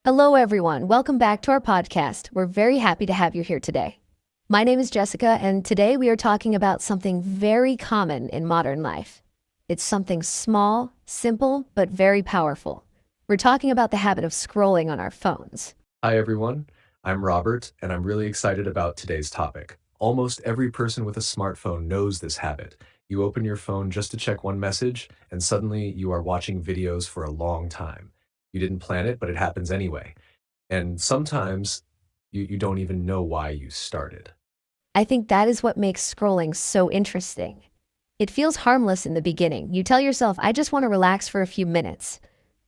Hello, everyone. Welcome back to our podcast. We're very happy to have you here today. My name is Jessica, and today we are talking about something very common in modern life. It's something small, simple, but very powerful. We're talking about the habit of scrolling on our phones. Hi, everyone. I'm Robert, and I'm really excited about today's topic. Almost every person with a smartphone knows this habit. You open your phone just to check one message, and suddenly you are watching videos for a long time. You didn't plan it, but it happens anyway. And sometimes you don't even know why you started. I think that is what makes scrolling so interesting. It feels harmless in the beginning. You tell yourself, I just want to relax for a few minutes.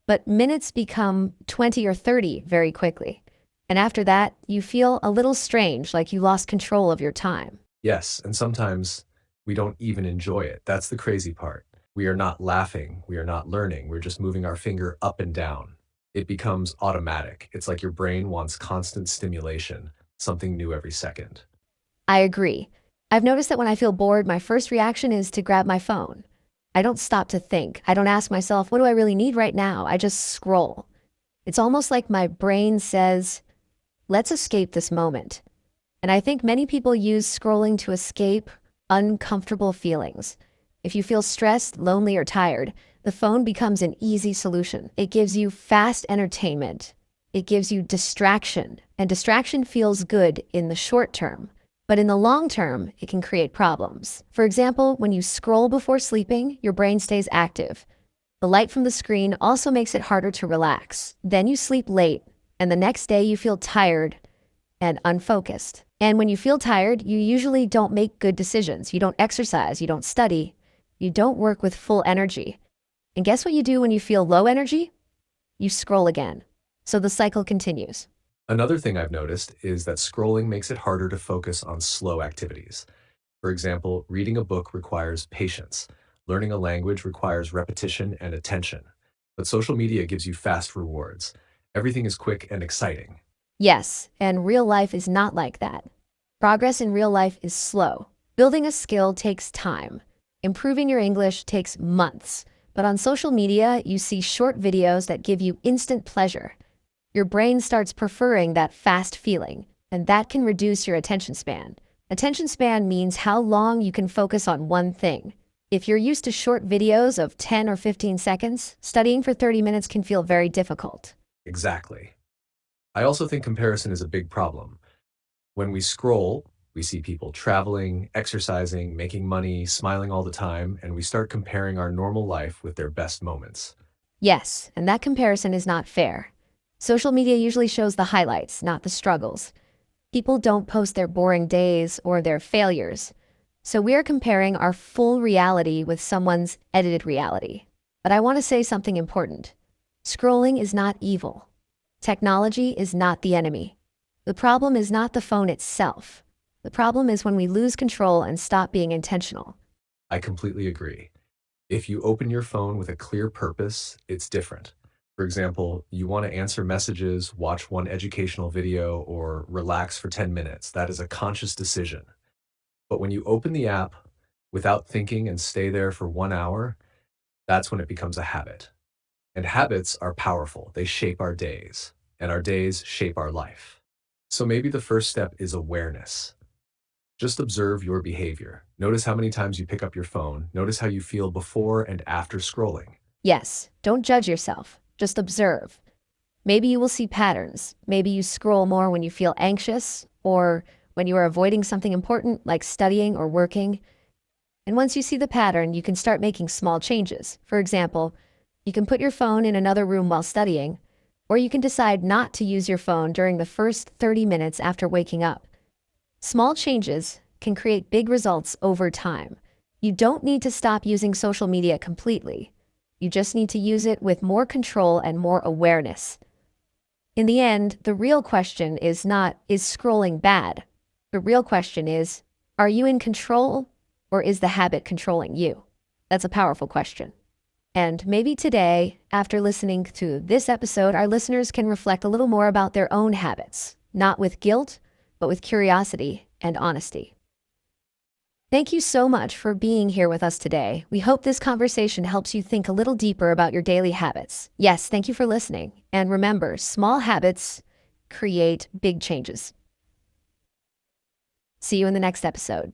But minutes become 20 or 30 very quickly. And after that, you feel a little strange, like you lost control of your time. Yes, and sometimes we don't even enjoy it. That's the crazy part. We are not laughing, we are not learning, we're just moving our finger up and down. It becomes automatic. It's like your brain wants constant stimulation, something new every second. I agree. I've noticed that when I feel bored, my first reaction is to grab my phone. I don't stop to think. I don't ask myself, what do I really need right now? I just scroll. It's almost like my brain says, let's escape this moment. And I think many people use scrolling to escape uncomfortable feelings. If you feel stressed, lonely, or tired, the phone becomes an easy solution. It gives you fast entertainment. It gives you distraction, and distraction feels good in the short term. But in the long term, it can create problems. For example, when you scroll before sleeping, your brain stays active. The light from the screen also makes it harder to relax. Then you sleep late, and the next day you feel tired and unfocused. And when you feel tired, you usually don't make good decisions. You don't exercise, you don't study, you don't work with full energy. And guess what you do when you feel low energy? You scroll again. So the cycle continues. Another thing I've noticed is that scrolling makes it harder to focus on slow activities. For example, reading a book requires patience. Learning a language requires repetition and attention. But social media gives you fast rewards. Everything is quick and exciting. Yes, and real life is not like that. Progress in real life is slow. Building a skill takes time. Improving your English takes months. But on social media, you see short videos that give you instant pleasure. Your brain starts preferring that fast feeling, and that can reduce your attention span. Attention span means how long you can focus on one thing. If you're used to short videos of 10 or 15 seconds, studying for 30 minutes can feel very difficult. Exactly. I also think comparison is a big problem. When we scroll, we see people traveling, exercising, making money, smiling all the time, and we start comparing our normal life with their best moments. Yes, and that comparison is not fair. Social media usually shows the highlights, not the struggles. People don't post their boring days or their failures. So we are comparing our full reality with someone's edited reality. But I want to say something important. Scrolling is not evil. Technology is not the enemy. The problem is not the phone itself. The problem is when we lose control and stop being intentional. I completely agree. If you open your phone with a clear purpose, it's different. For example, you want to answer messages, watch one educational video, or relax for 10 minutes. That is a conscious decision. But when you open the app without thinking and stay there for 1 hour, that's when it becomes a habit. And habits are powerful. They shape our days, and our days shape our life. So maybe the first step is awareness. Just observe your behavior. Notice how many times you pick up your phone. Notice how you feel before and after scrolling. Yes, don't judge yourself. Just observe. Maybe you will see patterns. Maybe you scroll more when you feel anxious or when you are avoiding something important like studying or working. And once you see the pattern, you can start making small changes. For example, you can put your phone in another room while studying, or you can decide not to use your phone during the first 30 minutes after waking up. Small changes can create big results over time. You don't need to stop using social media completely. You just need to use it with more control and more awareness. In the end, the real question is not, is scrolling bad? The real question is, are you in control or is the habit controlling you? That's a powerful question. And maybe today, after listening to this episode, our listeners can reflect a little more about their own habits, not with guilt, but with curiosity and honesty. Thank you so much for being here with us today. We hope this conversation helps you think a little deeper about your daily habits. Yes, thank you for listening. And remember, small habits create big changes. See you in the next episode.